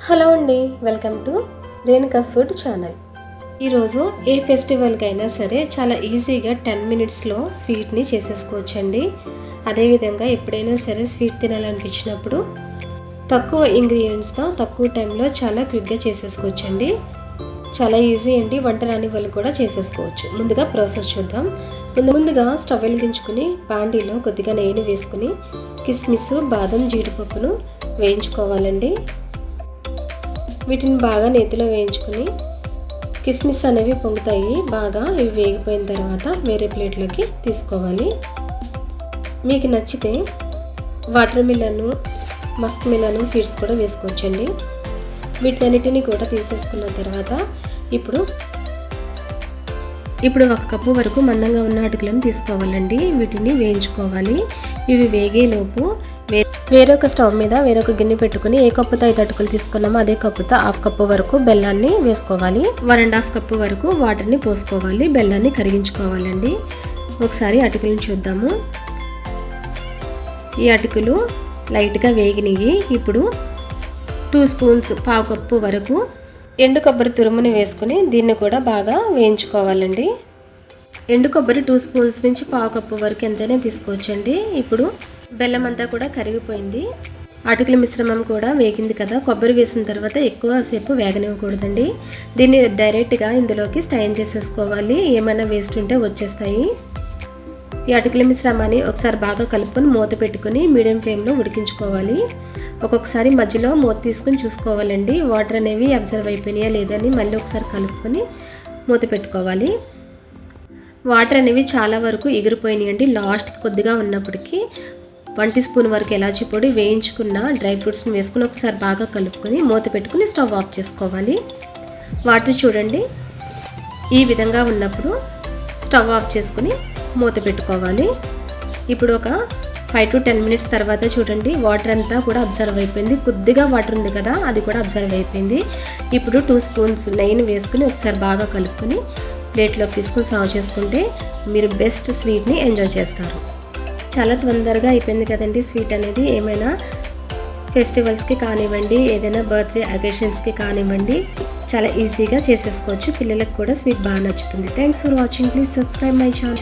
Hello అండి, welcome to Renuka's food channel. ఈరోజు ఏ ఫెస్టివల్కైనా సరే చాలా ఈజీగా 10 మినిట్స్లో స్వీట్ని చేసేసుకోవచ్చండి. అదేవిధంగా ఎప్పుడైనా సరే స్వీట్ తినాలనిపించినప్పుడు తక్కువ ఇంగ్రీడియంట్స్తో తక్కువ టైంలో చాలా క్విక్గా చేసేసుకోవచ్చండి. చాలా ఈజీ అండి, వంట రాని వాళ్ళు కూడా చేసేసుకోవచ్చు. ముందుగా ప్రాసెస్ చూద్దాం. ముందుగా స్టవ్ వెలిగించుకుని బాండీలో కొద్దిగా నెయ్యిని వేసుకుని కిస్మిస్, బాదం, జీడిపప్పును వేయించుకోవాలండి. వీటిని బాగా నేతిలో వేయించుకొని కిస్మిస్ అనేవి పొంగుతాయి. బాగా ఇవి వేగిపోయిన తర్వాత వేరే ప్లేట్లోకి తీసుకోవాలి. మీకు నచ్చితే water melon, Musk melon seeds కూడా వేసుకోవచ్చండి. వీటన్నిటిని కూడా తీసేసుకున్న తర్వాత ఇప్పుడు 1 కప్పు వరకు మందంగా ఉన్న అటుకులను తీసుకోవాలండి. వీటిని వేయించుకోవాలి. ఇవి వేగేలోపు వేరొక స్టవ్ మీద వేరొక గిన్నె పెట్టుకుని ఏ కప్పుతో 5 అటుకులు తీసుకున్నామో అదే కప్పుతో 1/2 కప్పు వరకు బెల్లాన్ని వేసుకోవాలి. 1.5 కప్పు వరకు వాటర్ని పోసుకోవాలి. బెల్లాన్ని కరిగించుకోవాలండి. ఒకసారి అటుకులను చూద్దాము. ఈ అటుకులు లైట్గా వేగినవి. ఇప్పుడు 2 స్పూన్స్, 1/2 కప్పు వరకు ఎండు కొబ్బరి తురుముని వేసుకుని దీన్ని కూడా బాగా వేయించుకోవాలండి. ఎండు కొబ్బరి 2 స్పూన్స్ నుంచి 1/2 కప్పు వరకు ఎంతైనా తీసుకోవచ్చండి. ఇప్పుడు బెల్లం అంతా కూడా కరిగిపోయింది. అటుకుల మిశ్రమం కూడా వేగింది కదా. కొబ్బరి వేసిన తర్వాత ఎక్కువసేపు వేగనివ్వకూడదండి. దీన్ని డైరెక్ట్గా ఇందులోకి స్టైన్ చేసేసుకోవాలి. ఏమైనా వేస్ట్ ఉంటే వచ్చేస్తాయి. ఈ అటుకుల మిశ్రమాన్ని ఒకసారి బాగా కలుపుకొని మూత పెట్టుకుని మీడియం ఫ్లేమ్లో ఉడికించుకోవాలి. ఒక్కొక్కసారి మధ్యలో మూత తీసుకుని చూసుకోవాలండి. వాటర్ అనేవి అబ్జర్వ్ అయిపోయినాయా లేదని మళ్ళీ ఒకసారి కలుపుకొని మూత పెట్టుకోవాలి. వాటర్ అనేవి చాలా వరకు ఎగిరిపోయినాయండి. లాస్ట్కి కొద్దిగా ఉన్నప్పటికీ 1 టీ స్పూన్ వరకు ఎలాచీ పొడి, వేయించుకున్న డ్రై ఫ్రూట్స్ని వేసుకుని ఒకసారి బాగా కలుపుకొని మూత పెట్టుకుని స్టవ్ ఆఫ్ చేసుకోవాలి. వాటర్ చూడండి ఈ విధంగా ఉన్నప్పుడు స్టవ్ ఆఫ్ చేసుకుని మూత పెట్టుకోవాలి. ఇప్పుడు ఒక 5 to 10 మినిట్స్ తర్వాత చూడండి వాటర్ అంతా కూడా అబ్జర్వ్ అయిపోయింది. కొద్దిగా వాటర్ ఉంది కదా, అది కూడా అబ్జర్వ్ అయిపోయింది. ఇప్పుడు 2 స్పూన్స్ నెయ్యిని వేసుకుని ఒకసారి బాగా కలుపుకొని ప్లేట్లోకి తీసుకుని సర్వ్ చేసుకుంటే మీరు బెస్ట్ స్వీట్ని ఎంజాయ్ చేస్తారు. చాలా తొందరగా అయిపోయింది కదండి స్వీట్ అనేది. ఏమైనా ఫెస్టివల్స్కి కానివ్వండి, ఏదైనా బర్త్డే అకేషన్స్కి కానివ్వండి, చాలా ఈజీగా చేసేసుకోవచ్చు. పిల్లలకు కూడా స్వీట్ బాగా నచ్చుతుంది. Thanks for watching. Please subscribe my channel.